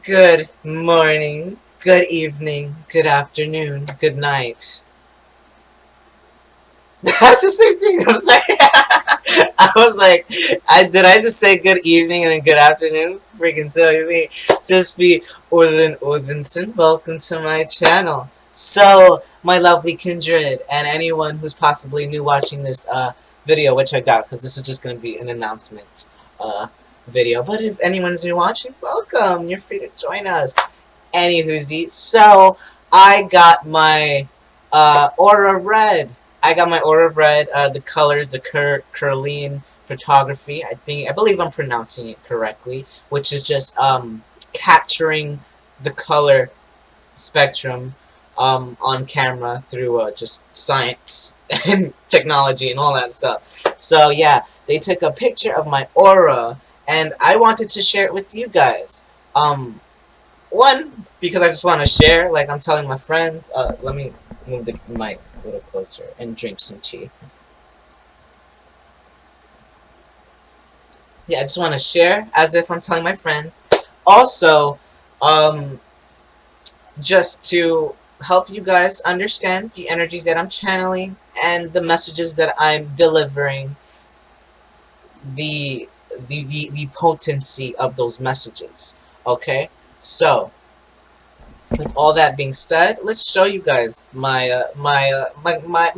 Good morning, good evening, good afternoon, good night. That's the same thing. I'm sorry. I was like, did I just say good evening and then good afternoon? Freaking silly me. Just be Olin Odinson. Welcome to my channel. So, my lovely Kindred and anyone who's possibly new watching this video, which I doubt because this is just going to be an announcement uh, video. But if anyone's new watching, welcome. You're free to join us. Anywhoosie. So, I got my Aura Red. I got my Aura Red, the colors, the Curlian photography. I believe I'm pronouncing it correctly, which is just capturing the color spectrum on camera through just science and technology and all that stuff. So yeah, they took a picture of my aura, and I wanted to share it with you guys. One, because I just want to share, like I'm telling my friends. Let me move the mic a little closer and drink some tea. Yeah, I just want to share as if I'm telling my friends. Also, um, just to help you guys understand the energies that I'm channeling and the messages that I'm delivering, the the potency of those messages. Okay, so with all that being said, let's show you guys my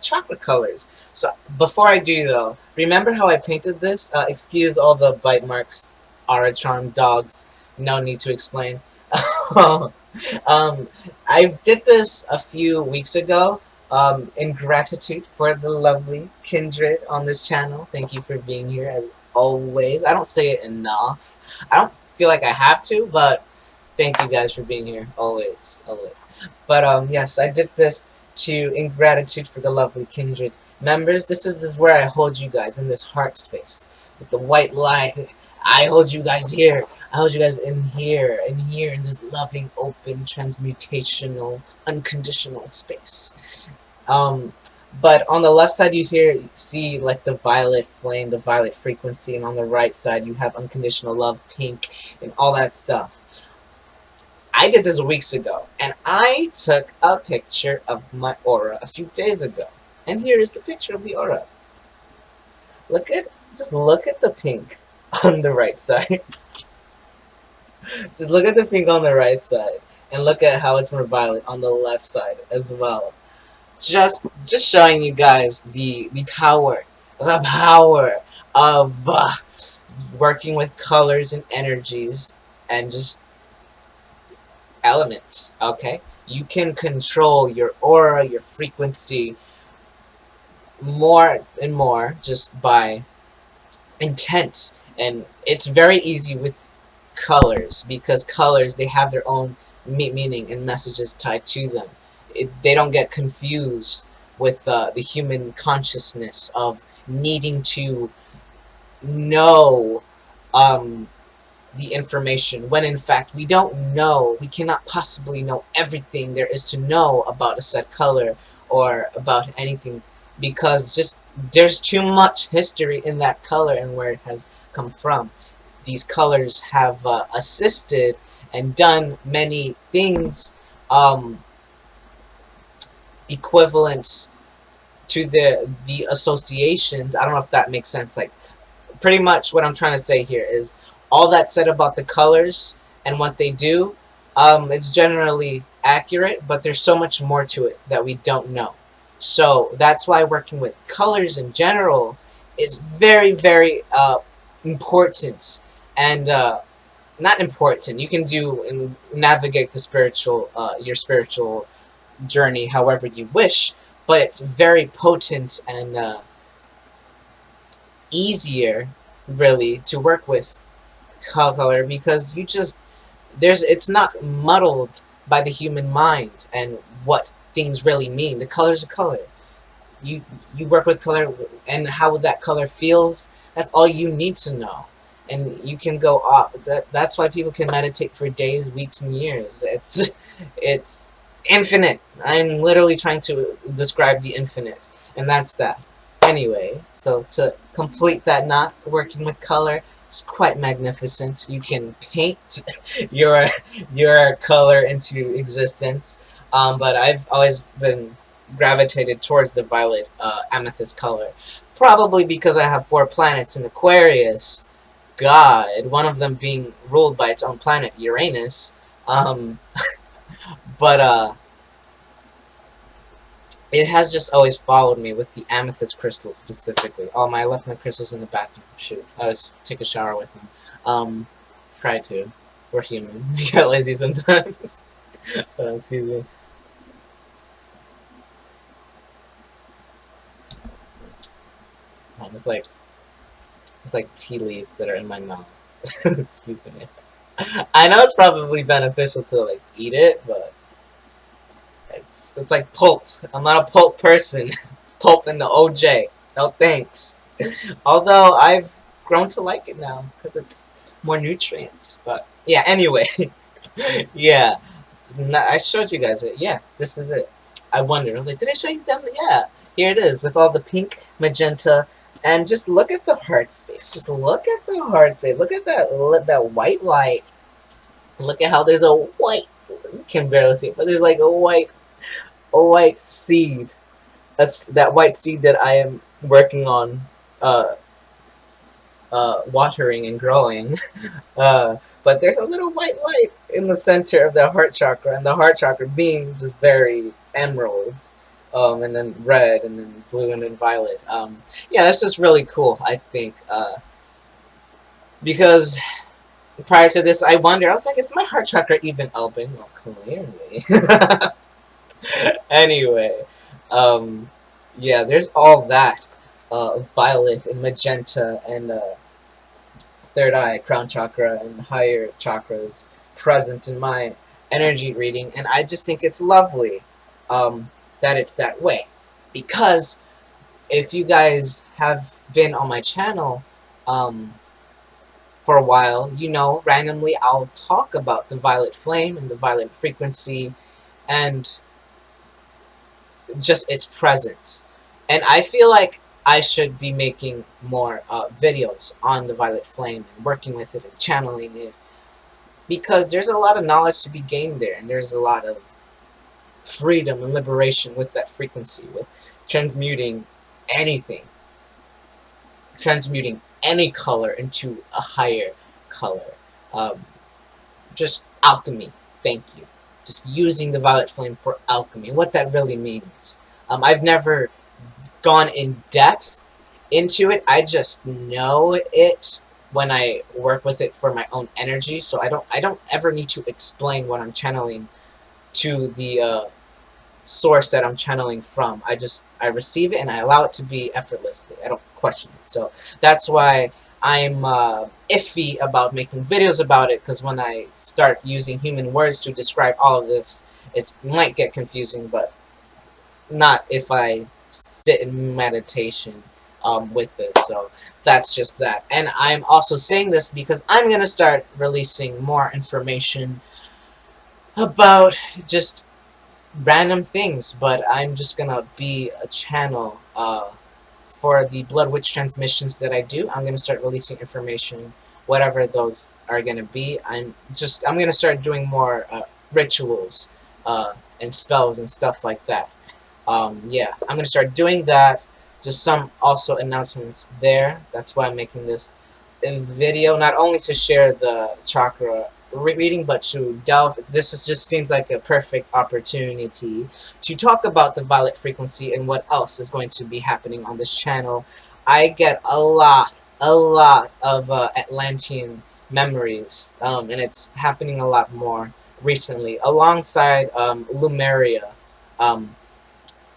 chakra colors. So before I do though, remember how I painted this? Excuse all the bite marks, aura charm dogs. No need to explain. I did this a few weeks ago. In gratitude for the lovely Kindred on this channel. Thank you for being here as always. I don't say it enough. I don't feel like I have to, but thank you guys for being here always, always. But yes, I did this in gratitude for the lovely Kindred members. This is where I hold you guys in this heart space with the white light. I hold you guys here. I hold you guys in here, in this loving, open, transmutational, unconditional space. Um, but on the left side, see like the violet flame, the violet frequency, and on the right side, you have unconditional love, pink, and all that stuff. I did this weeks ago, and I took a picture of my aura a few days ago. And here is the picture of the aura. Just look at the pink on the right side. Just look at the pink on the right side, and look at how it's more violet on the left side as well. Just showing you guys the power of working with colors and energies and just elements. Okay, you can control your aura, your frequency more and more just by intent, and it's very easy with colors because colors, they have their own meaning and messages tied to them. They don't get confused with the human consciousness of needing to know the information when in fact we cannot possibly know everything there is to know about a set color or about anything, because just there's too much history in that color and where it has come from. These colors have assisted and done many things um, equivalent to the associations. I don't know if that makes sense. Like, pretty much what I'm trying to say here is all that said about the colors and what they do is generally accurate, but there's so much more to it that we don't know. So that's why working with colors in general is very, very important. And not important. You can do and navigate the your spiritual journey however you wish, but it's very potent and easier, really, to work with color because it's not muddled by the human mind and what things really mean. The color's a color. You you work with color and how that color feels. That's all you need to know, and you can go off. That's why people can meditate for days, weeks, and years. It's infinite. I'm literally trying to describe the infinite, and that's that. Anyway, so to complete that knot, working with color, It's quite magnificent. You can paint your your color into existence. But I've always been gravitated towards the violet amethyst color, probably because I have 4 planets in Aquarius. God, one of them being ruled by its own planet, Uranus. Um, but it has just always followed me with the amethyst crystals specifically. Oh, I left my crystals in the bathroom. Shoot, I was take a shower with them. Try to. We're human. We get lazy sometimes. Excuse me. It's like tea leaves that are in my mouth. Excuse me. I know it's probably beneficial to like eat it, but it's like pulp. I'm not a pulp person. Pulp in the OJ. No thanks. Although I've grown to like it now because it's more nutrients. But yeah, anyway, yeah. I showed you guys it. Yeah, this is it. I wonder. I'm like, did I show you them? Yeah, here it is with all the pink, magenta, and just look at the heart space. Just look at the heart space. Look at that white light. Look at how there's a white. You can barely see it, but there's like a white seed. That white seed that I am working on uh, watering and growing. But there's a little white light in the center of the heart chakra, and the heart chakra being just very emerald, and then red, and then blue, and then violet. Yeah, that's just really cool, I think, because prior to this, I wondered, I was like, is my heart chakra even open? Well, clearly. Anyway, yeah, there's all that, violet and magenta and third eye, crown chakra, and higher chakras present in my energy reading, and I just think it's lovely that it's that way. Because if you guys have been on my channel for a while, you know, randomly I'll talk about the violet flame and the violet frequency and just its presence. And I feel like I should be making more videos on the violet flame and working with it and channeling it, because there's a lot of knowledge to be gained there, and there's a lot of freedom and liberation with that frequency, with transmuting anything, transmuting any color into a higher color. Just alchemy, thank you. Just using the violet flame for alchemy, and what that really means. I've never gone in depth into it. I just know it when I work with it for my own energy, so I don't ever need to explain what I'm channeling to the source that I'm channeling from. I receive it and I allow it to be effortlessly. I don't question it. So that's why I'm iffy about making videos about it, because when I start using human words to describe all of this, it might get confusing, but not if I sit in meditation with it. So that's just that. And I'm also saying this because I'm going to start releasing more information about just random things, but I'm just going to be a channel for the Blood Witch transmissions that I do. I'm going to start releasing information, whatever those are going to be. I'm going to start doing more rituals and spells and stuff like that. Yeah, I'm going to start doing that. Just some also announcements there. That's why I'm making this video, not only to share the chakra reading, but to delve. Just seems like a perfect opportunity to talk about the violet frequency and what else is going to be happening on this channel. I get a lot of Atlantean memories, and it's happening a lot more recently, alongside Lumeria.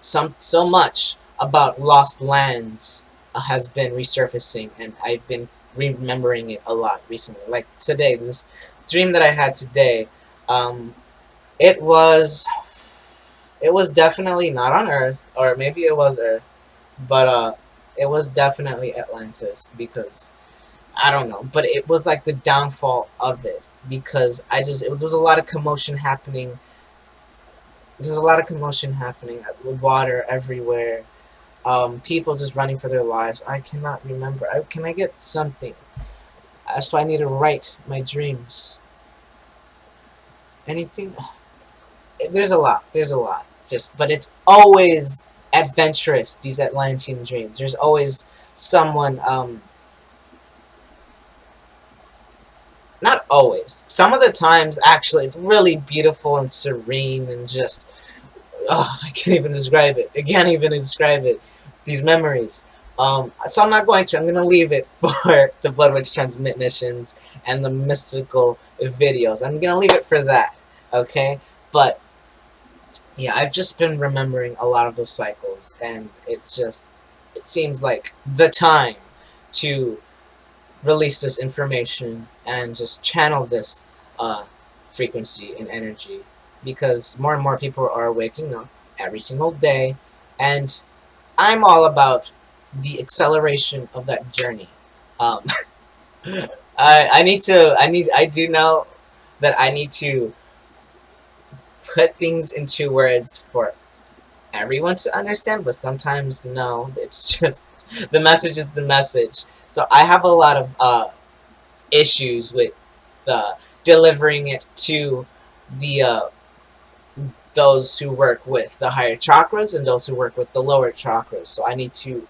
So much about lost lands has been resurfacing, and I've been remembering it a lot recently. Like today, this dream that I had today, it was definitely not on Earth, or maybe it was Earth, but it was definitely Atlantis, because I don't know, but it was like the downfall of it, because there was a lot of commotion happening. There's a lot of commotion happening, water everywhere, people just running for their lives. I cannot remember. Can I get something? So I need to write my dreams. Anything? There's a lot. There's a lot. Just, but it's always adventurous. These Atlantean dreams. There's always someone. Not always. Some of the times, actually, it's really beautiful and serene and just. Oh, I can't even describe it. I can't even describe it. These memories. So I'm not going to. I'm going to leave it for the Blood Witch transmissions and the mystical videos. I'm going to leave it for that. Okay? But yeah, I've just been remembering a lot of those cycles, and it seems like the time to release this information and just channel this frequency and energy, because more and more people are waking up every single day, and I'm all about the acceleration of that journey. Um, I do know that I need to put things into words for everyone to understand, but sometimes no, it's just the message is the message. So I have a lot of issues with delivering it to the those who work with the higher chakras and those who work with the lower chakras. So I need to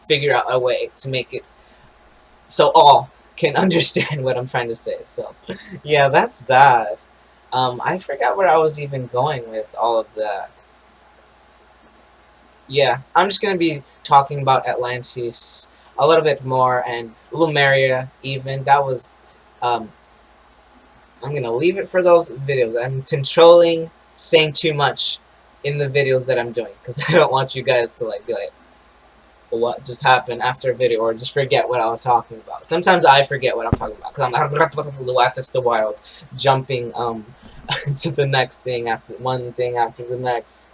figure out a way to make it so all can understand what I'm trying to say. So yeah, that's that. I forgot where I was even going with all of that. Yeah, I'm just gonna be talking about Atlantis a little bit more, and Lumeria even. That was, um, I'm gonna leave it for those videos. I'm controlling saying too much in the videos that I'm doing, because I don't want you guys to like be like, well, what just happened after a video, or just forget what I was talking about. Sometimes I forget what I'm talking about, because I'm Atlantis the Wild, jumping to the next thing after one thing after the next.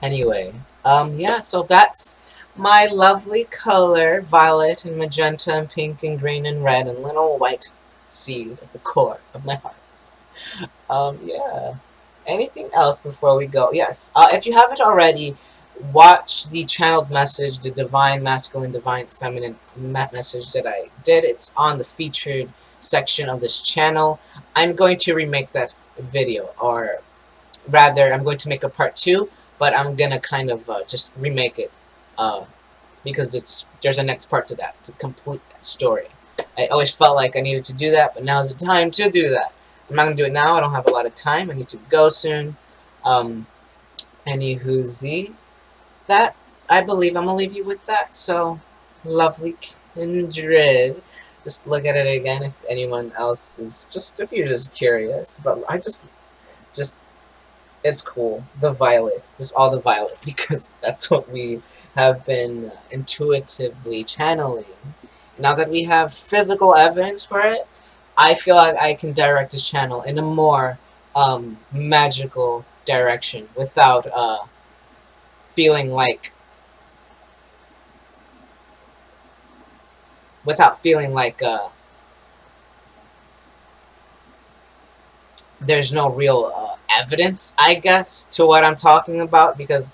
Anyway, yeah, so that's my lovely color, violet and magenta and pink and green and red and little white seed at the core of my heart. Yeah. Anything else before we go? Yes. If you haven't already, watch the channeled message, the divine masculine, divine feminine message that I did. It's on the featured section of this channel. I'm going to remake that video, or rather, I'm going to make a part 2, but I'm gonna kind of just remake it, because there's a next part to that. It's a complete story. I always felt like I needed to do that, but now's the time to do that. I'm not gonna do it now. I don't have a lot of time. I need to go soon. Anywhoozy, that I believe I'm gonna leave you with that. So, lovely Kindred. Just look at it again if anyone else is if you're just curious. But I just it's cool. The violet. Just all the violet, because that's what we have been intuitively channeling. Now that we have physical evidence for it, I feel like I can direct this channel in a more magical direction without feeling like there's no real evidence, I guess, to what I'm talking about, because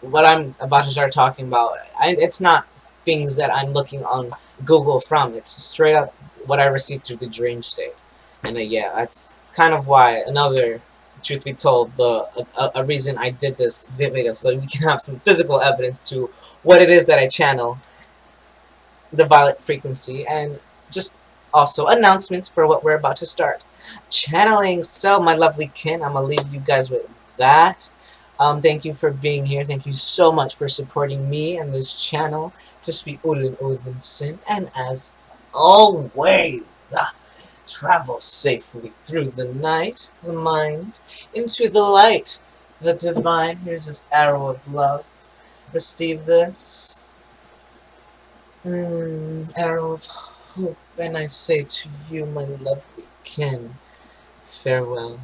what I'm about to start talking about, it's not things that I'm looking on Google from. It's straight up what I received through the dream state. And yeah, that's kind of why, another, truth be told, a reason I did this video, so we can have some physical evidence to what it is that I channel, the violet frequency, and just also announcements for what we're about to start channeling. So, my lovely kin, I'm gonna leave you guys with that. Thank you for being here. Thank you so much for supporting me and this channel. To be Olin Odinson, and as always, travel safely through the night, the mind, into the light, the divine. Here's this arrow of love. Receive this. Arrow of hope, and I say to you, my lovely kin, farewell.